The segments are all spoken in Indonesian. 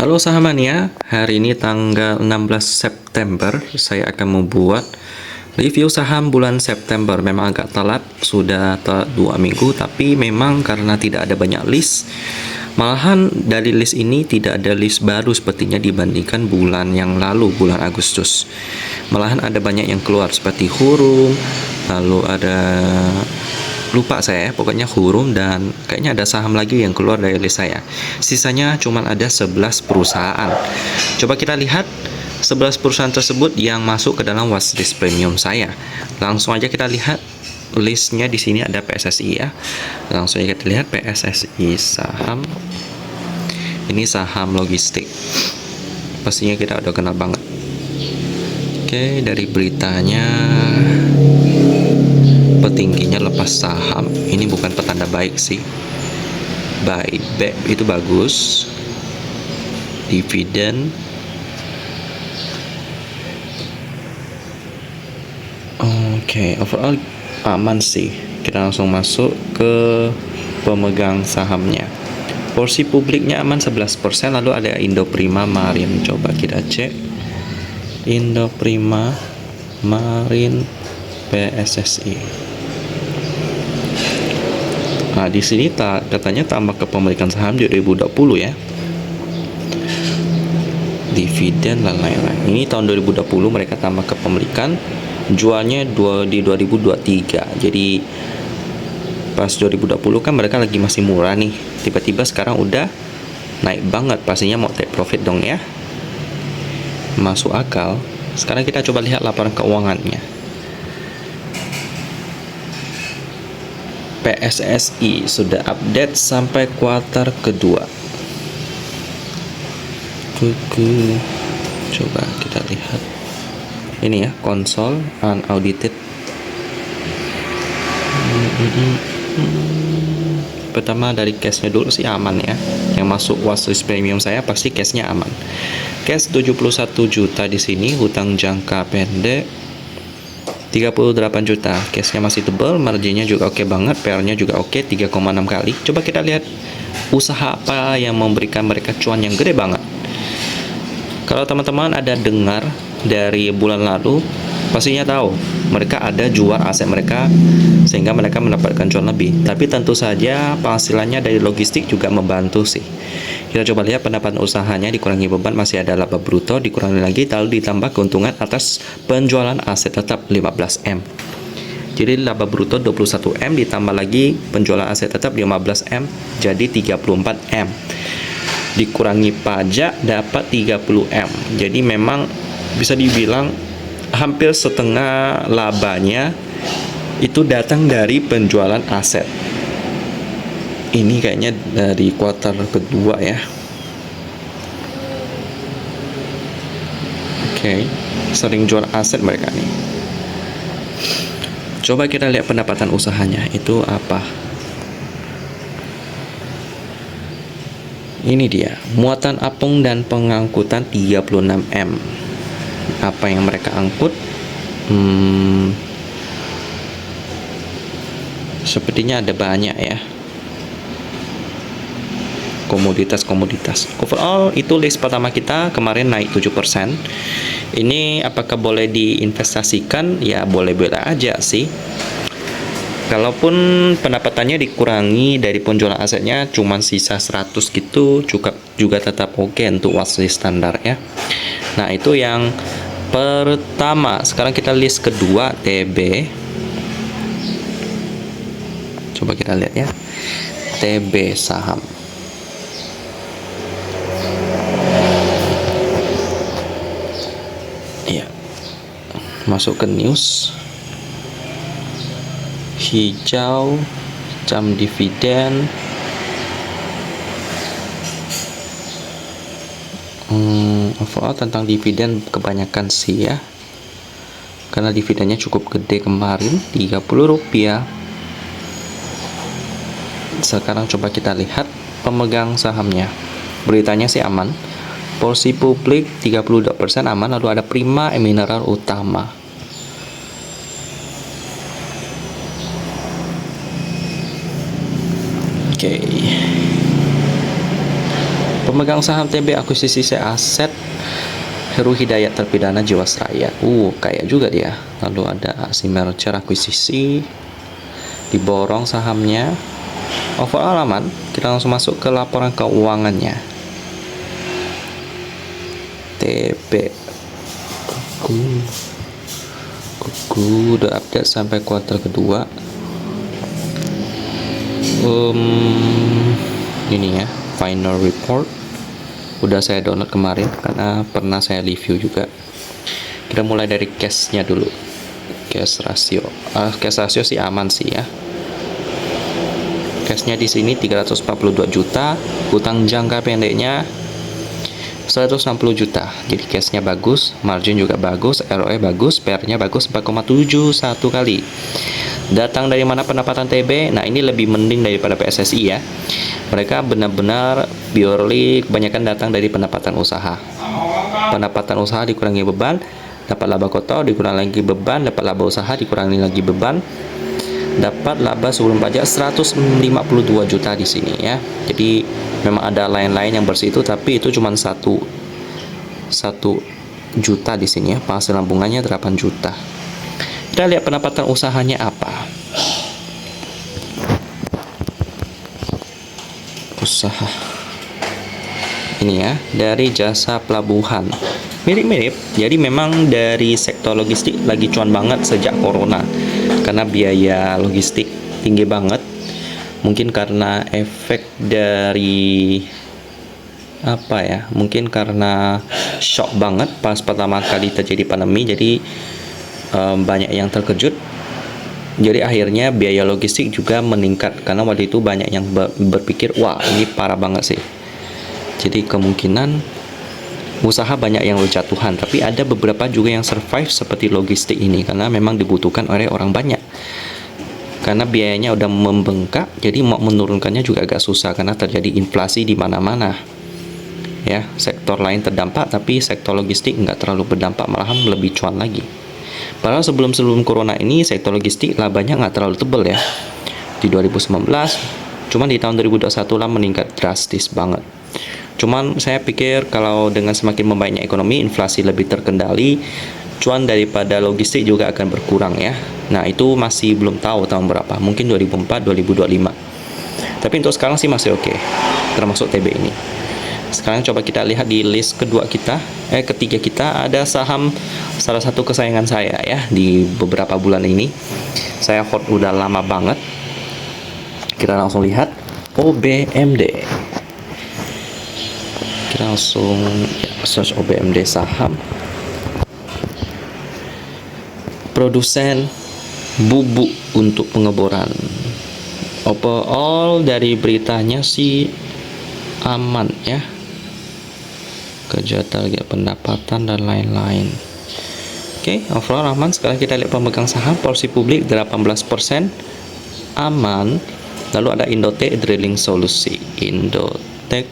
Halo sahamania, hari ini tanggal 16 September saya akan membuat review saham bulan September. Memang agak telat, sudah telat 2 minggu, tapi memang karena tidak ada banyak list. Malahan dari list ini tidak ada list baru sepertinya dibandingkan bulan yang lalu, bulan Agustus. Malahan ada banyak yang keluar seperti Hurum, lalu ada lupa saya, pokoknya Hurum, dan kayaknya ada saham lagi yang keluar dari list saya. Sisanya cuma ada 11 perusahaan. Coba kita lihat 11 perusahaan tersebut yang masuk ke dalam watchlist premium saya. Langsung aja kita lihat listnya. Di sini ada PSSI ya. Langsung aja kita lihat PSSI saham. Ini saham logistik. Pastinya kita udah kenal banget. Oke, dari beritanya petingginya lepas saham. Ini bukan petanda baik sih. Buyback itu bagus. Dividen. Oke, overall aman sih. Kita langsung masuk ke pemegang sahamnya. Porsi publiknya aman 11%. Lalu ada Indoprima Marine. Coba kita cek. Indoprima Marine PSSI. Nah, di sini katanya tambah kepemilikan saham di 2020 ya. Dividen dan lain-lain. Ini tahun 2020 mereka tambah kepemilikan, jualnya di 2023. Jadi pas 2020 kan mereka lagi masih murah nih. Tiba-tiba sekarang udah naik banget, pastinya mau take profit dong ya. Masuk akal. Sekarang kita coba lihat laporan keuangannya. PSSI sudah update sampai kuartal kedua. Coba kita lihat. Ini ya, konsol unaudited. Pertama dari cashnya dulu sih aman ya. Yang masuk watchlist premium saya pasti cashnya aman. Cash 71 juta di sini, hutang jangka pendek 38 juta. Cashnya masih tebal, marginnya juga oke banget, PR-nya juga oke, 3,6 kali. Coba kita lihat usaha apa yang memberikan mereka cuan yang gede banget. Kalau teman-teman ada dengar dari bulan lalu, pastinya tahu mereka ada jual aset mereka sehingga mereka mendapatkan cuan lebih. Tapi tentu saja penghasilannya dari logistik juga membantu sih. Kita coba lihat pendapatan usahanya, dikurangi beban masih ada laba bruto, dikurangi lagi lalu ditambah keuntungan atas penjualan aset tetap 15M. Jadi laba bruto 21M ditambah lagi penjualan aset tetap 15M jadi 34M. Dikurangi pajak dapat 30M. Jadi memang bisa dibilang hampir setengah labanya itu datang dari penjualan aset. Ini kayaknya dari kuartal kedua ya. Oke, sering jual aset mereka nih. Coba kita lihat pendapatan usahanya itu apa. Ini dia, muatan apung dan pengangkutan 36M. Apa yang mereka angkut? Sepertinya ada banyak ya. Komoditas. Overall itu list pertama kita kemarin naik 7%. Ini apakah boleh diinvestasikan? Ya boleh-boleh aja sih. Kalaupun pendapatannya dikurangi dari penjualan asetnya cuma sisa 100 gitu, juga tetap oke untuk watchlist standar ya. Nah, itu yang pertama. Sekarang kita list kedua, TB. Coba kita lihat ya. TB saham. Iya. Masuk ke news. Hijau, jam dividen. Overall tentang dividen kebanyakan sih ya, karena dividennya cukup gede kemarin, Rp30. Sekarang coba kita lihat pemegang sahamnya. Beritanya sih aman. Porsi publik 32% aman. Lalu ada Prima Mineral Utama. Oke. Pemegang saham TB akuisisi aset Heru Hidayat terpidana Jiwasraya. Kayak juga dia. Lalu ada aksi merger akuisisi, diborong sahamnya. Overall aman. Kita langsung masuk ke laporan keuangannya. TB udah update sampai kuartal kedua. Ini ya, final report udah saya download kemarin karena pernah saya review juga. Kita mulai dari cashnya dulu. Cash ratio sih aman sih ya. Cashnya di sini 342 juta, hutang jangka pendeknya 160 juta. Jadi cashnya bagus, margin juga bagus, ROE bagus, PR-nya bagus 4,71 kali. Datang dari mana pendapatan TB? Nah, ini lebih mending daripada PSSI ya. Mereka benar-benar purely kebanyakan datang dari pendapatan usaha. Pendapatan usaha dikurangi beban, dapat laba kotor, dikurangi lagi beban, dapat laba usaha, dikurangi lagi beban, dapat laba sebelum pajak 152 juta di sini ya. Jadi memang ada lain-lain yang bersih itu, tapi itu cuma 1 juta di sini ya. Penghasilan bunganya 8 juta. Kita lihat pendapatan usahanya apa. Usaha ini ya, dari jasa pelabuhan mirip-mirip. Jadi memang dari sektor logistik lagi cuan banget sejak corona karena biaya logistik tinggi banget. Mungkin karena efek dari apa ya, mungkin karena shock banget pas pertama kali terjadi pandemi. Jadi banyak yang terkejut. Jadi akhirnya biaya logistik juga meningkat karena waktu itu banyak yang berpikir, wah ini parah banget sih. Jadi kemungkinan usaha banyak yang berjatuhan, tapi ada beberapa juga yang survive seperti logistik ini karena memang dibutuhkan oleh orang banyak. Karena biayanya udah membengkak, jadi mau menurunkannya juga agak susah karena terjadi inflasi di mana-mana. Ya, sektor lain terdampak, tapi sektor logistik nggak terlalu berdampak, malahan lebih cuan lagi. Padahal sebelum corona ini sektor logistik labanya nggak terlalu tebal ya. Di 2019, cuman di tahun 2021 lah meningkat drastis banget. Cuman saya pikir kalau dengan semakin membaiknya ekonomi, inflasi lebih terkendali, cuan daripada logistik juga akan berkurang ya. Nah itu masih belum tahu tahun berapa, mungkin 2004, 2025. Tapi untuk sekarang sih masih oke, termasuk TB ini. Sekarang coba kita lihat di list ketiga kita ada saham salah satu kesayangan saya ya di beberapa bulan ini. Saya hold udah lama banget. Kita langsung lihat OBMD. Kita langsung search OBMD saham. Produsen bubuk untuk pengeboran. Overall dari beritanya sih aman ya. Kerja target pendapatan dan lain-lain. Oke, overall aman. Sekarang kita lihat pemegang saham, porsi publik 18%, aman. Lalu ada Indotech Drilling Solusi. Indotech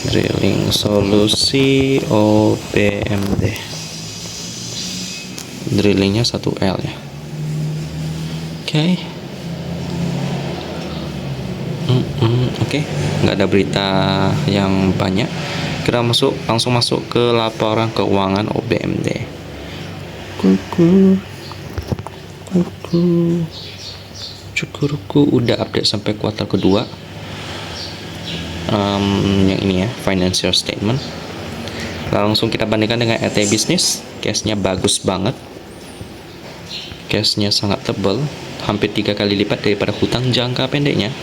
Drilling Solusi OBMD. Drillingnya 1L ya. Oke. Oke, nggak ada berita yang banyak. Kita langsung masuk ke laporan keuangan OBMD. Cukurku udah update sampai kuartal kedua. Yang ini ya, financial statement. Langsung kita bandingkan dengan RT Business. Cashnya bagus banget. Cashnya sangat tebal, hampir 3 kali lipat daripada hutang jangka pendeknya.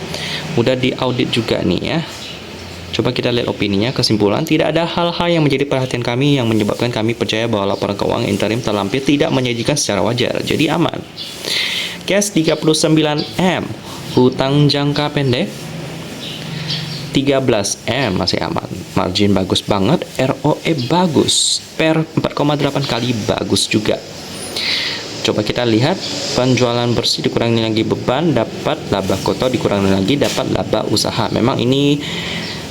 Udah diaudit juga nih ya. Coba kita lihat opininya. Kesimpulan, tidak ada hal-hal yang menjadi perhatian kami yang menyebabkan kami percaya bahwa laporan keuangan interim terlampir tidak menyajikan secara wajar. Jadi aman. Cash 39M, hutang jangka pendek 13M masih aman. Margin bagus banget, ROE bagus, per 4,8 kali bagus juga. Coba kita lihat penjualan bersih dikurangi lagi beban, dapat laba kotor dikurangi lagi, dapat laba usaha. Memang ini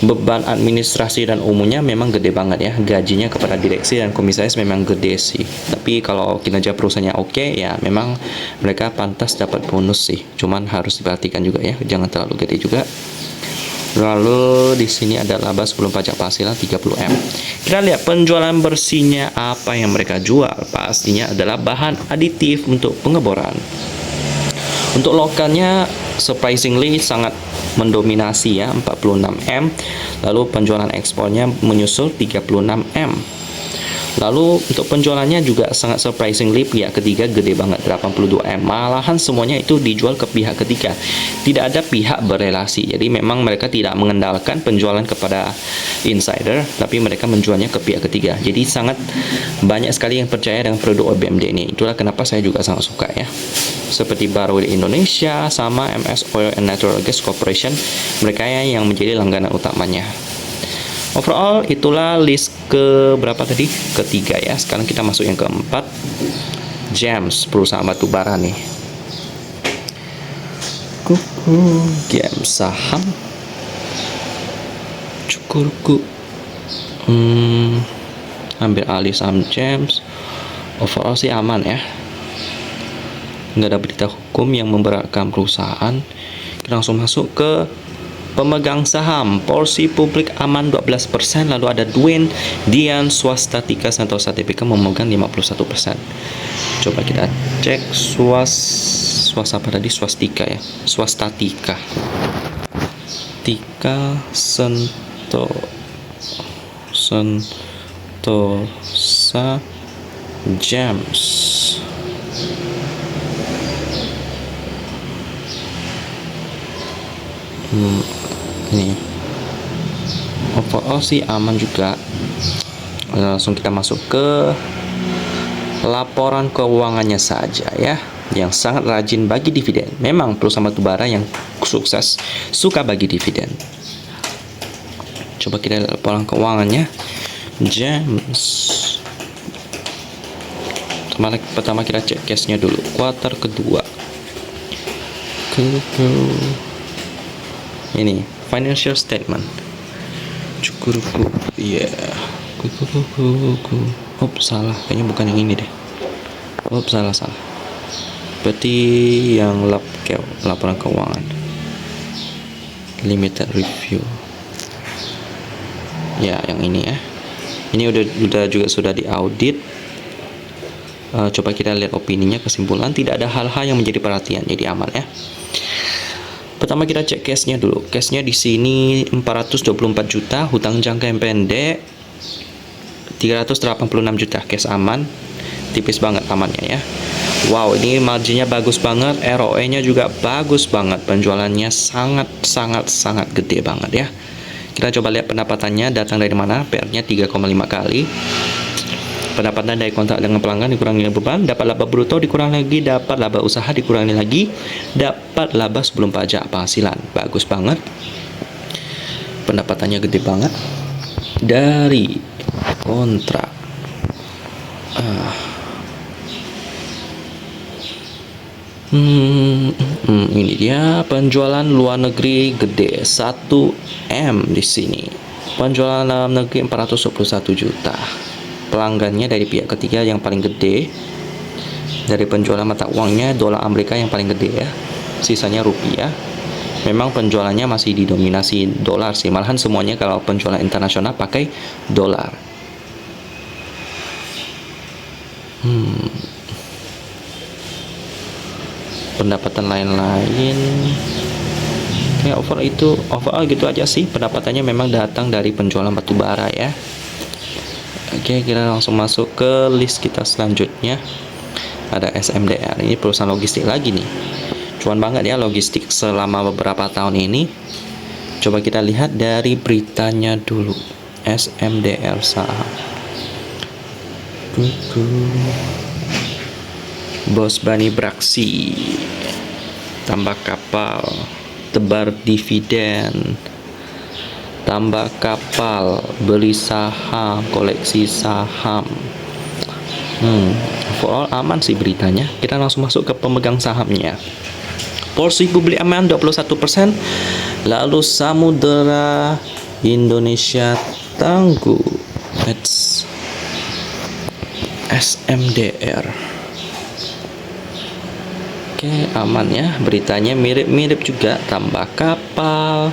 beban administrasi dan umumnya memang gede banget ya. Gajinya kepada direksi dan komisaris memang gede sih. Tapi kalau kinerja perusahaannya oke, ya memang mereka pantas dapat bonus sih. Cuman harus diperhatikan juga ya, jangan terlalu gede juga. Lalu di sini ada laba sebelum pajak penghasilan 30M. Kita lihat penjualan bersihnya apa yang mereka jual. Pastinya adalah bahan aditif untuk pengeboran. Untuk lokalnya surprisingly sangat mendominasi ya, 46M. Lalu penjualan ekspornya menyusul 36M. Lalu untuk penjualannya juga sangat surprisingly pihak ketiga gede banget 82M. Malahan semuanya itu dijual ke pihak ketiga. Tidak ada pihak berelasi. Jadi memang mereka tidak mengandalkan penjualan kepada insider, tapi mereka menjualnya ke pihak ketiga. Jadi sangat banyak sekali yang percaya dengan produk OBMD ini. Itulah kenapa saya juga sangat suka ya. Seperti Baru Indonesia sama MS Oil and Natural Gas Corporation, mereka yang menjadi langganan utamanya. Overall itulah list ke berapa tadi? Ketiga ya. Sekarang kita masuk yang keempat. GEMS, perusahaan batu bara nih. GEMS saham. Cukurku. Ambil alih saham GEMS. Overall sih aman ya. Nggak ada berita hukum yang memberatkan perusahaan. Kita langsung masuk ke pemegang saham. Porsi publik aman 12%. Lalu ada Dwayne, Dian, Swastatika, Santosa TPK memegang 51%. Coba kita cek apa tadi? Swastika ya. Swastatika. Tika Sentosa GEMS. Ini overall sih aman juga. Langsung kita masuk ke laporan keuangannya saja ya, yang sangat rajin bagi dividen. Memang perusahaan batubara yang sukses suka bagi dividen. Coba kita lihat laporan keuangannya GEMS. Pertama kita cek cashnya dulu, kuartal kedua. Ini financial statement. Cukurku, ya. Salah, kayaknya bukan yang ini deh. Salah. Berarti yang laporan keuangan. Limited review. Ya, yang ini ya. Ini udah juga sudah diaudit. Coba kita lihat opininya, kesimpulan tidak ada hal-hal yang menjadi perhatian, jadi aman ya. Pertama kita cek cashnya dulu. Cashnya di sini 424 juta, hutang jangka yang pendek 386 juta, cash aman, tipis banget amannya ya. Wow, ini marginnya bagus banget, ROE-nya juga bagus banget, penjualannya sangat gede banget ya. Kita coba lihat pendapatannya datang dari mana. PR-nya 3,5 kali. Pendapatan dari kontrak dengan pelanggan dikurangi beban, dapat laba bruto dikurangi lagi, dapat laba usaha dikurangi lagi, dapat laba sebelum pajak penghasilan. Bagus banget. Pendapatannya gede banget dari kontrak. Ini dia penjualan luar negeri gede 1M di sini. Penjualan dalam negeri 421 juta. Pelanggannya dari pihak ketiga yang paling gede. Dari penjualan mata uangnya dolar Amerika yang paling gede ya. Sisanya rupiah. Memang penjualannya masih didominasi dolar sih. Malahan semuanya kalau penjualan internasional pakai dolar. Pendapatan lain-lain kayak overall gitu aja sih. Pendapatannya memang datang dari penjualan batu bara ya. Oke, kita langsung masuk ke list kita selanjutnya. Ada SMDR, ini perusahaan logistik lagi nih. Cuan banget ya logistik selama beberapa tahun ini. Coba kita lihat dari beritanya dulu. SMDR saham. Bos Bani beraksi, tambah kapal, tebar dividen, tambah kapal, beli saham, koleksi saham. Overall aman sih beritanya. Kita langsung masuk ke pemegang sahamnya. Porsi publik aman 21%. Lalu Samudera Indonesia Tangguh. That's SMDR. Oke, aman ya. Beritanya mirip-mirip juga, tambah kapal,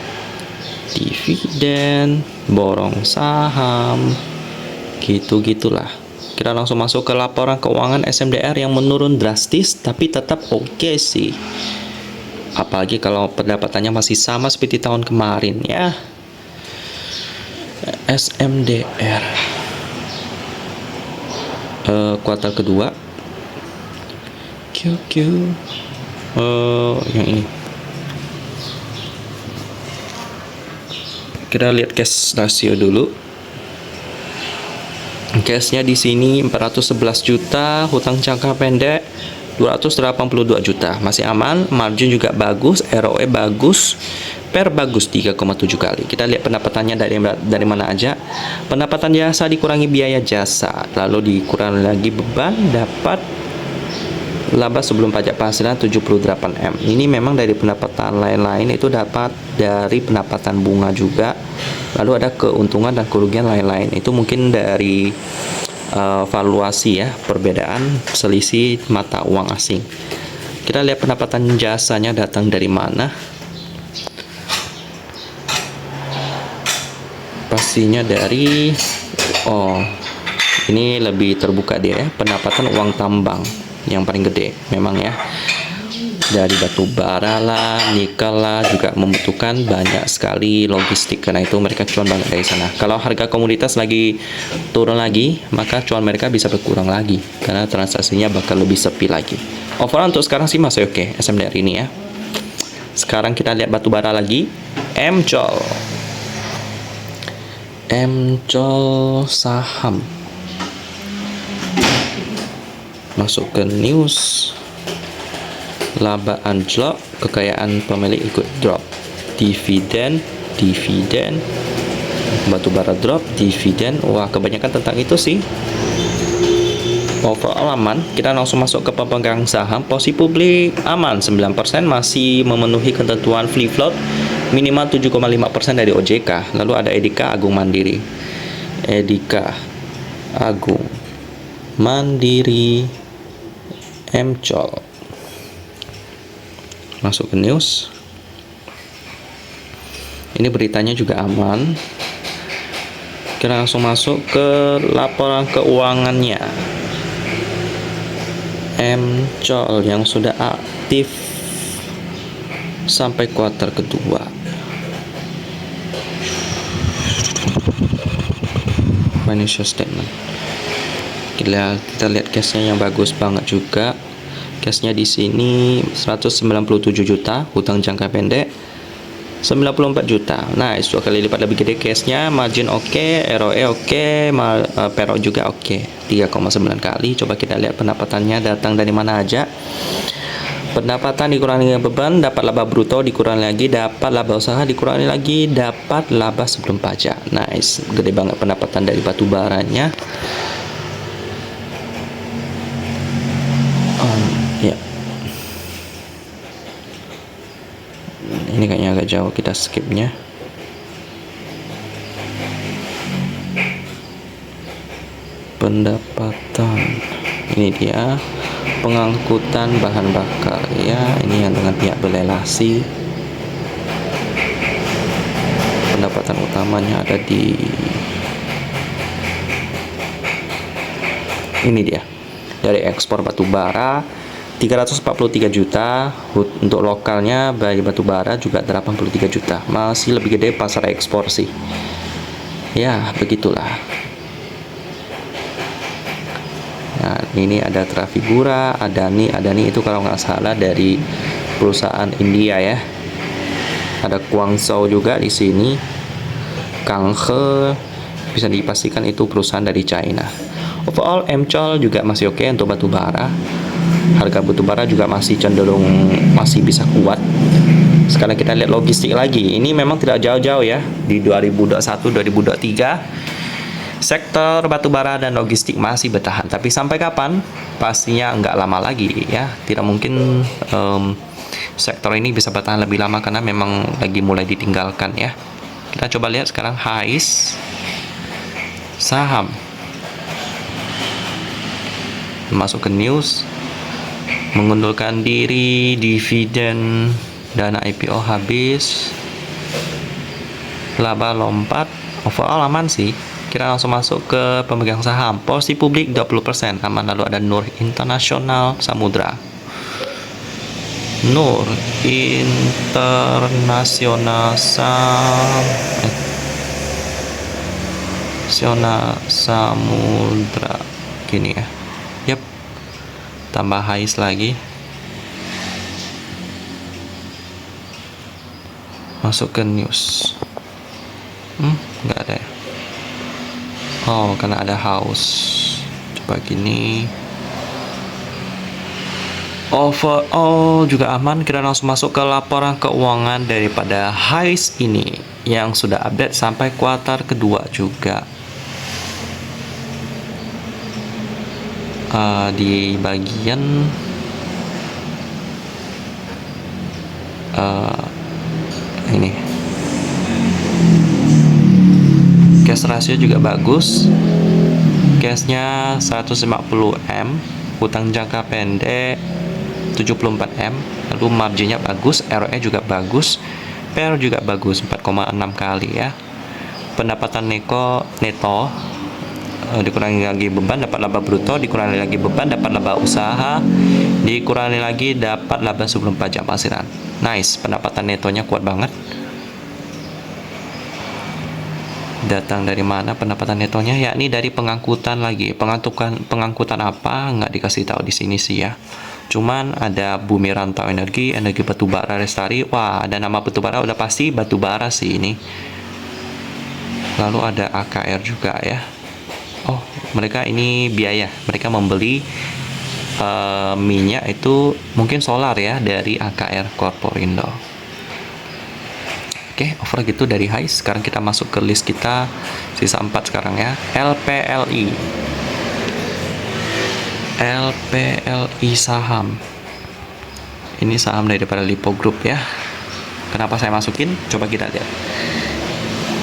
dividen, borong saham, gitu-gitulah. Kita langsung masuk ke laporan keuangan SMDR yang menurun drastis tapi tetap oke sih. Apalagi kalau pendapatannya masih sama seperti tahun kemarin ya. SMDR kuartal kedua QQ yang ini. Kita lihat cash rasio dulu. Cashnya di sini 411 juta, hutang jangka pendek 282 juta. Masih aman, margin juga bagus, ROE bagus, PER bagus 3,7 kali. Kita lihat pendapatannya dari mana aja. Pendapatan jasa dikurangi biaya jasa, lalu dikurangi lagi beban, dapat laba sebelum pajak penghasilan 78M. Ini memang dari pendapatan lain-lain, itu dapat dari pendapatan bunga juga. Lalu ada keuntungan dan kerugian lain-lain. Itu mungkin dari valuasi ya, perbedaan selisih mata uang asing. Kita lihat pendapatan jasanya datang dari mana. Pastinya dari ini lebih terbuka dia ya, pendapatan uang tambang yang paling gede memang ya, dari batu bara lah, nikel lah, juga membutuhkan banyak sekali logistik, karena itu mereka cuan banget dari sana. Kalau harga komoditas lagi turun lagi, maka cuan mereka bisa berkurang lagi karena transaksinya bakal lebih sepi lagi. Overall untuk sekarang sih masih oke SMDR ini ya. Sekarang kita lihat batu bara lagi, MCOL saham. Masuk ke news, laba anjlok, kekayaan pemilik ikut drop, dividen, batubara drop, dividen. Wah, kebanyakan tentang itu sih. Overall aman. Kita langsung masuk ke pemegang saham. Posisi publik aman 9%, masih memenuhi ketentuan free float minimal 7,5% dari OJK. Lalu ada Edika Agung Mandiri, MCOL. Masuk ke news. Ini beritanya juga aman. Kita langsung masuk ke laporan keuangannya. MCOL yang sudah aktif sampai kuartal kedua. Financial statement. Kita lihat cashnya yang bagus banget juga. Cashnya di sini 197 juta, hutang jangka pendek 94 juta. Nice, 2 kali lipat lebih gede cashnya, margin oke, ROE oke, PER juga oke, 3,9 kali. Coba kita lihat pendapatannya datang dari mana aja. Pendapatan dikurangi beban, dapat laba bruto dikurangi lagi, dapat laba usaha dikurangi lagi, dapat laba sebelum pajak. Nice, gede banget pendapatan dari batu baranya. Ya, ini kayaknya agak jauh, kita skipnya. Pendapatan ini dia, pengangkutan bahan bakar ya, ini yang dengan pihak berrelasi. Pendapatan utamanya ada di ini dia, dari ekspor batu bara 343 juta, untuk lokalnya dari batu bara juga 83 juta. Masih lebih gede pasar ekspor sih. Ya, begitulah. Nah, ini ada Trafigura, Adani itu kalau nggak salah dari perusahaan India ya. Ada Guangzhou juga di sini. Kanghe, bisa dipastikan itu perusahaan dari China. Overall MCOL juga masih oke untuk batu bara. Harga batu bara juga masih cenderung masih bisa kuat. Sekarang kita lihat logistik lagi. Ini memang tidak jauh-jauh ya, di 2021-2023 sektor batu bara dan logistik masih bertahan. Tapi sampai kapan? Pastinya nggak lama lagi ya. Tidak mungkin sektor ini bisa bertahan lebih lama karena memang lagi mulai ditinggalkan ya. Kita coba lihat sekarang HIS saham. Masuk ke news, mengundurkan diri, dividen, dana IPO habis. laba lompat, overall aman sih. Kita langsung masuk ke pemegang saham. Porsi publik 20% aman. Lalu ada Nur Internasional Samudra. Nur Internasional Samudra gini ya. Yap. Tambah highs lagi. Masuk ke news. Nggak ada ya. Oh, karena ada house. Coba gini. Overall juga aman. Kita langsung masuk ke laporan keuangan daripada highs ini yang sudah update sampai kuartal kedua juga. Di bagian ini cash ratio juga bagus. Cashnya 150M, hutang jangka pendek 74M, lalu marginnya bagus, ROE juga bagus, PER juga bagus 4,6 kali ya. Pendapatan neto dikurangi lagi beban dapat laba bruto, dikurangi lagi beban dapat laba usaha, dikurangi lagi dapat laba sebelum pajak penghasilan. Nice, pendapatan netonya kuat banget. Datang dari mana pendapatan netonya? Yakni dari pengangkutan lagi. Pengangkutan apa? Nggak dikasih tahu di sini sih ya. Cuman ada Bumi Rantau Energi, Energi Batubara Lestari. Wah, ada nama batubara udah pasti batubara sih ini. Lalu ada AKR juga ya. Oh, mereka ini biaya. Mereka membeli minyak itu mungkin solar ya dari AKR Corporindo. Oke, over gitu dari high. Sekarang kita masuk ke list kita sisa 4 sekarang ya. LPLI saham. Ini saham daripada Lipo Group ya. Kenapa saya masukin? Coba kita lihat.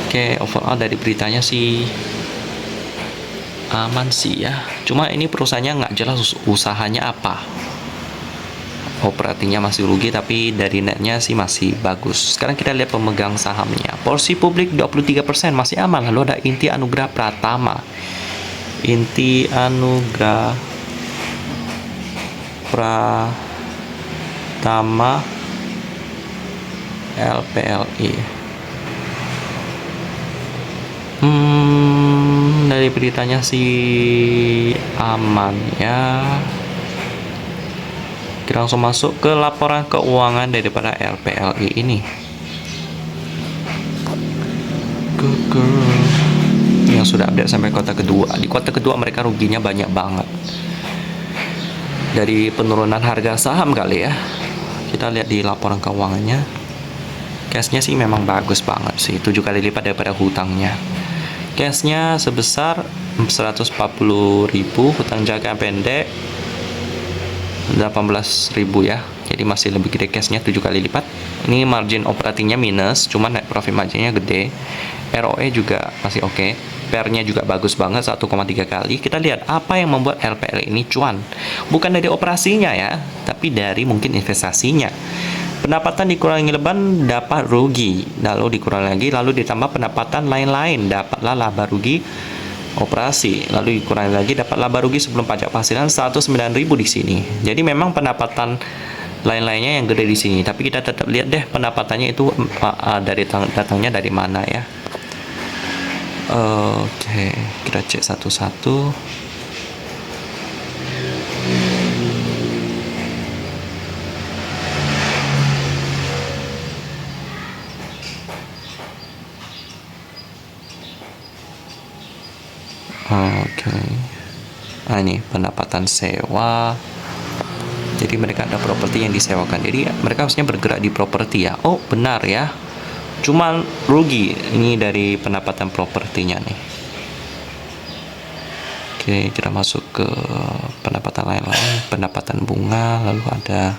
Oke, overall dari beritanya sih aman sih ya. Cuma ini perusahaannya nggak jelas usahanya apa. Operasinya masih rugi, tapi dari netnya sih masih bagus. Sekarang kita lihat pemegang sahamnya. Porsi publik 23% masih aman. Lalu ada Inti Anugrah Pratama. Inti Anugrah Pratama LPLI. Dari beritanya sih aman ya. Kita langsung masuk ke laporan keuangan daripada LPLI ini. Yang sudah update sampai kuartal kedua. Di kuartal kedua mereka ruginya banyak banget. Dari penurunan harga saham kali ya. Kita lihat di laporan keuangannya. Cashnya sih memang bagus banget sih. 7 kali lipat daripada hutangnya. Cashnya sebesar 140.000, hutang jangka pendek 18.000 ya. Jadi masih lebih gede cashnya 7 kali lipat. Ini margin operatingnya minus, cuman net profit marginnya gede. ROE juga masih oke. PER-nya juga bagus banget 1,3 kali. Kita lihat apa yang membuat LPL ini cuan. Bukan dari operasinya ya, tapi dari mungkin investasinya. Pendapatan dikurangi beban dapat rugi, lalu dikurangi lagi, lalu ditambah pendapatan lain-lain, dapatlah laba rugi operasi, lalu dikurangi lagi dapat laba rugi sebelum pajak penghasilan 109.000 di sini. Jadi memang pendapatan lain-lainnya yang gede di sini, tapi kita tetap lihat deh pendapatannya itu datangnya dari mana ya. Oke, kita cek satu-satu. Oke. Nah, ini pendapatan sewa. Jadi mereka ada properti yang disewakan. Jadi mereka harusnya bergerak di properti ya. Oh, benar ya. Cuman rugi ini dari pendapatan propertinya nih. Oke, kita masuk ke pendapatan lain-lain, pendapatan bunga, lalu ada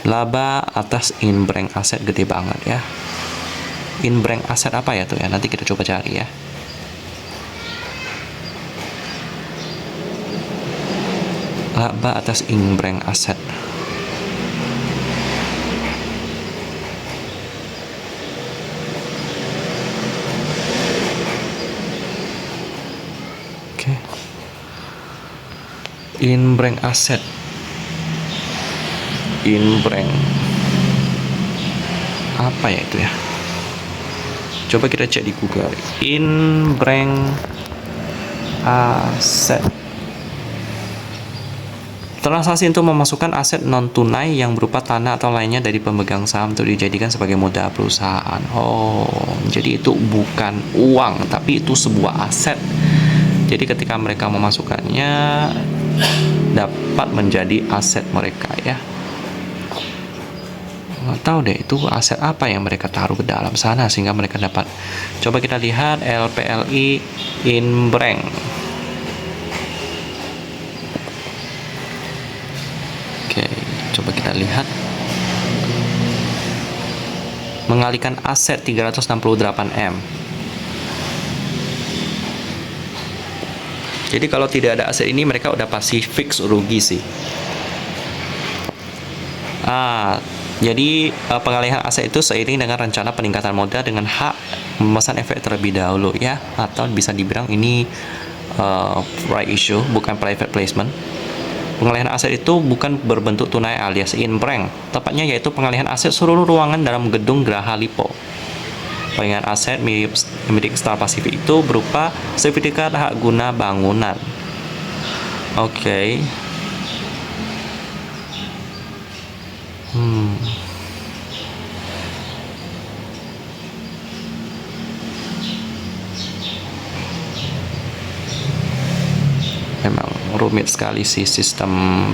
laba atas in-bank aset gede banget ya. In-bank aset apa ya tuh ya? Nanti kita coba cari ya. Laba atas in-bank aset. Oke. Inbreng Aset. Inbreng. Apa ya itu ya? Coba kita cek di Google. Inbreng Aset. Transaksi untuk memasukkan aset non-tunai yang berupa tanah atau lainnya dari pemegang saham untuk dijadikan sebagai modal perusahaan. Oh, jadi itu bukan uang, tapi itu sebuah aset. Jadi ketika mereka memasukkannya, dapat menjadi aset mereka ya. Nggak tahu deh itu aset apa yang mereka taruh ke dalam sana sehingga mereka dapat. Coba kita lihat LPLI Inbreng. Oke, coba kita lihat. Mengalihkan aset 368M. Jadi kalau tidak ada aset ini mereka udah pasti fix rugi sih. Jadi pengalihan aset itu seiring dengan rencana peningkatan modal dengan hak memesan efek terlebih dahulu ya, atau bisa dibilang ini right issue, bukan private placement. Pengalihan aset itu bukan berbentuk tunai alias inbreng, tepatnya yaitu pengalihan aset seluruh ruangan dalam gedung Geraha Lipo. Pengalihan aset milik Star Pacific itu berupa sertifikat hak guna bangunan. Oke. Memang rumit sekali sih sistem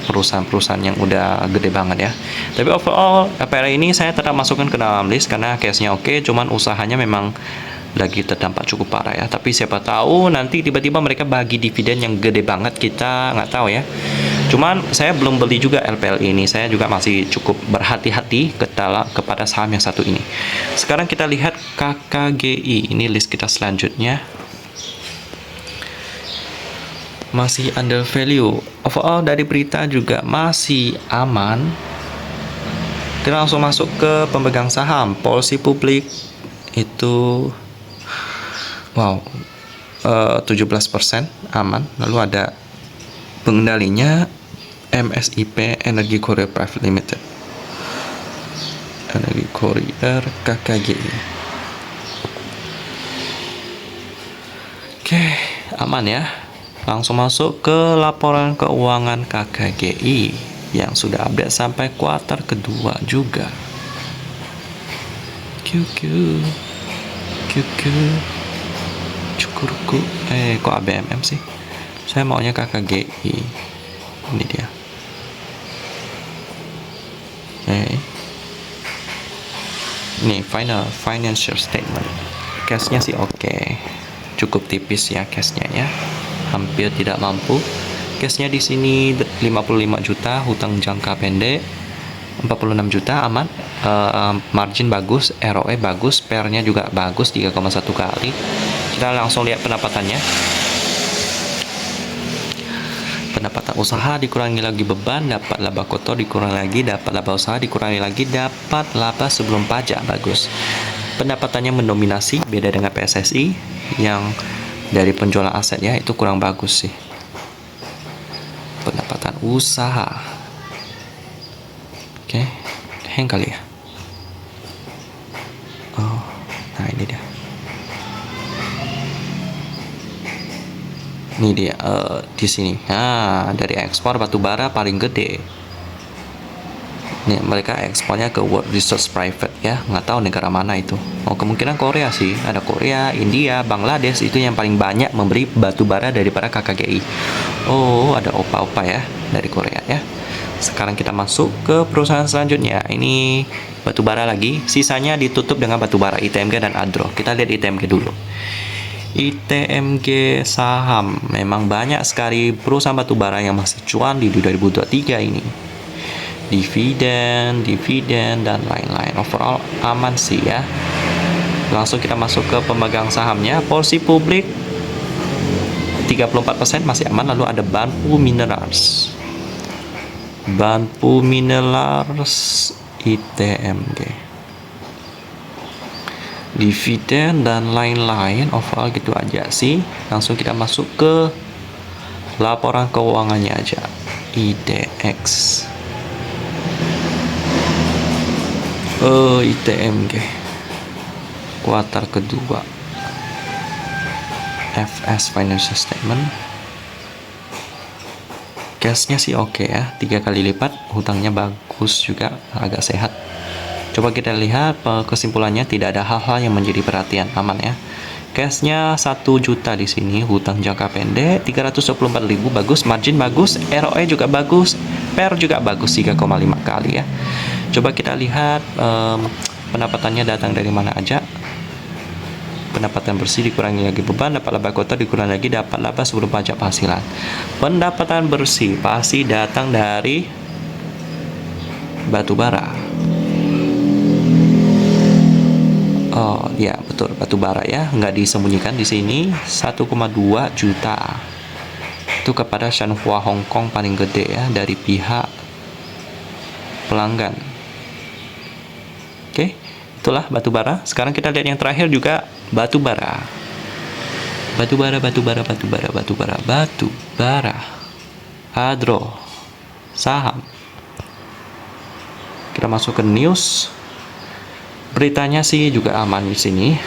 perusahaan-perusahaan yang udah gede banget ya. Tapi overall LPR ini saya tetap masukkan ke dalam list karena case-nya oke, cuman usahanya memang lagi terdampak cukup parah ya. Tapi siapa tahu nanti tiba-tiba mereka bagi dividen yang gede banget, kita nggak tahu ya. Cuman saya belum beli juga LPL ini, saya juga masih cukup berhati-hati kepada saham yang satu ini. Sekarang kita lihat KKGI, ini list kita selanjutnya. Masih under value. Overall dari berita juga masih aman. Kita langsung masuk ke pemegang saham. Polisi publik itu 17% aman. Lalu ada pengendalinya MSIP Energy Courier Private Limited. Energy Courier KKGI. Oke, aman ya. Langsung masuk ke laporan keuangan KKGI yang sudah update sampai kuartal kedua juga. Cukurku. Kok ABMM sih? Saya maunya KKGI. Ini dia. Ini final financial statement. Cashnya sih oke. Cukup tipis ya cashnya ya. Hampir tidak mampu. Cashnya di sini 55 juta, hutang jangka pendek 46 juta aman. Margin bagus, ROE bagus, PER-nya juga bagus 3,1 kali. Kita langsung lihat pendapatannya. Pendapatan usaha dikurangi lagi beban, dapat laba kotor dikurangi lagi, dapat laba usaha dikurangi lagi, dapat laba sebelum pajak bagus. Pendapatannya mendominasi, beda dengan PSSI yang dari penjualan aset ya, itu kurang bagus sih. Pendapatan usaha. Oke, hang kali ya. Oh, nah ini dia. Ini dia di sini. Nah, dari ekspor batubara paling gede. Nih, mereka ekspornya ke World Resource Private ya, nggak tahu negara mana itu. Oh, kemungkinan Korea sih, ada Korea, India, Bangladesh, itu yang paling banyak memberi batu bara daripada KKGI. Oh, ada opa-opa ya dari Korea ya. Sekarang kita masuk ke perusahaan selanjutnya. Ini batu bara lagi, sisanya ditutup dengan batu bara ITMG dan Adro. Kita lihat ITMG dulu. ITMG saham memang banyak sekali perusahaan batu bara yang masih cuan di 2023 ini. Dividen dan lain-lain. Overall aman sih ya. Langsung kita masuk ke pemegang sahamnya. Polisi publik 34% masih aman. Lalu ada Banpu Minerals ITMG. Dividen dan lain-lain. Overall gitu aja sih. Langsung kita masuk ke laporan keuangannya aja. IDX. ITMG. Kuartal kedua. FS Financial Statement. Cashnya sih oke ya, 3 kali lipat, hutangnya bagus juga, agak sehat. Coba kita lihat kesimpulannya, tidak ada hal-hal yang menjadi perhatian, aman ya. Cashnya 1 juta di sini, hutang jangka pendek 324.000, bagus, margin bagus, ROE juga bagus, PER juga bagus 3,5 kali ya. Coba kita lihat pendapatannya datang dari mana aja. Pendapatan bersih dikurangi lagi beban, dapat laba kotor dikurangi lagi, dapat laba sebelum pajak penghasilan. Pendapatan bersih pasti datang dari batu bara. Oh ya betul, batu bara ya, nggak disembunyikan di sini. 1,2 juta itu kepada Shanghua Hong Kong, paling gede ya dari pihak pelanggan. Oke, itulah batu bara. Sekarang kita lihat yang terakhir juga batu bara. Batu bara. Adro. Saham. Kita masuk ke news. Beritanya sih juga aman di sini.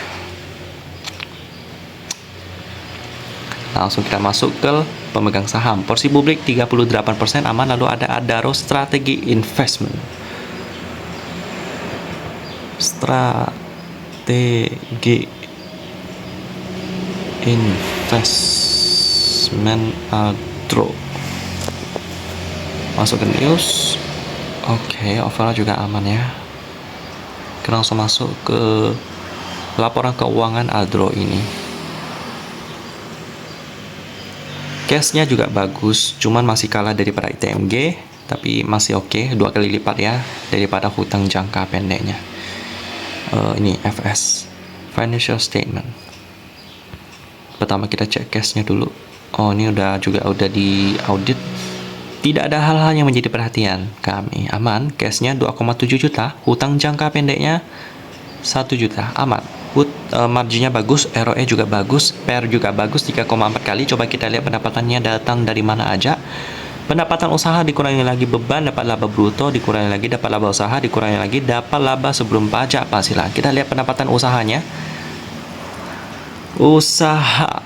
Langsung kita masuk ke pemegang saham. Porsi publik 38% aman, lalu ada Adaro Strategi Investment. Strategi Investment Adro. Masuk ke news. Oke, overall juga aman ya. Kita langsung masuk ke laporan keuangan Adro ini. Cashnya juga bagus, cuman masih kalah daripada ITMG, tapi masih oke, 2 kali lipat ya daripada hutang jangka pendeknya. Ini FS Financial Statement. Pertama kita cek cashnya dulu. Oh, ini udah di audit. Tidak ada hal-hal yang menjadi perhatian kami. Aman, cashnya 2,7 juta, hutang jangka pendeknya 1 juta, aman. Marginnya bagus, ROE juga bagus, PER juga bagus 3,4 kali. Coba kita lihat pendapatannya datang dari mana aja. Pendapatan usaha dikurangi lagi beban, dapat laba bruto, dikurangi lagi dapat laba usaha, dikurangi lagi dapat laba sebelum pajak penghasilan. Kita lihat pendapatan usahanya. Usaha,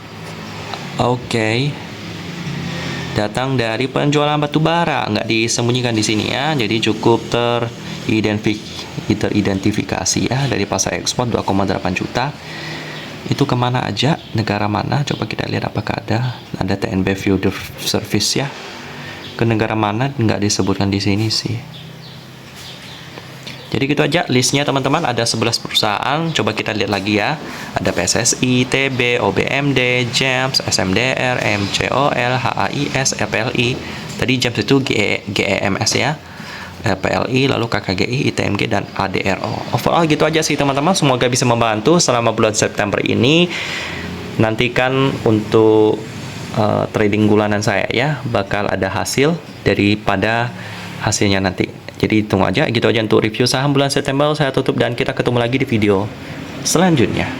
oke. Datang dari penjualan batu bara, nggak disembunyikan di sini ya. Jadi cukup teridentifikasi ya, dari pasar ekspor 2,8 juta. Itu kemana aja, negara mana? Coba kita lihat apakah ada TNB Field Service ya. Ke negara mana nggak disebutkan di sini sih. Jadi gitu aja listnya teman-teman, ada 11 perusahaan. Coba kita lihat lagi ya. Ada PSSI, TB, OBMD, GEMS, SMDR, MCOL, HAIS, RPLI. Tadi GEMS itu GEMS ya. RPLI, lalu KKGI, ITMG, dan ADRO. Overall gitu aja sih teman-teman. Semoga bisa membantu selama bulan September ini. Nantikan untuk trading bulanan saya ya. Bakal ada hasil daripada hasilnya nanti. Jadi tunggu aja, gitu aja untuk review saham bulan September. Saya tutup dan kita ketemu lagi di video selanjutnya.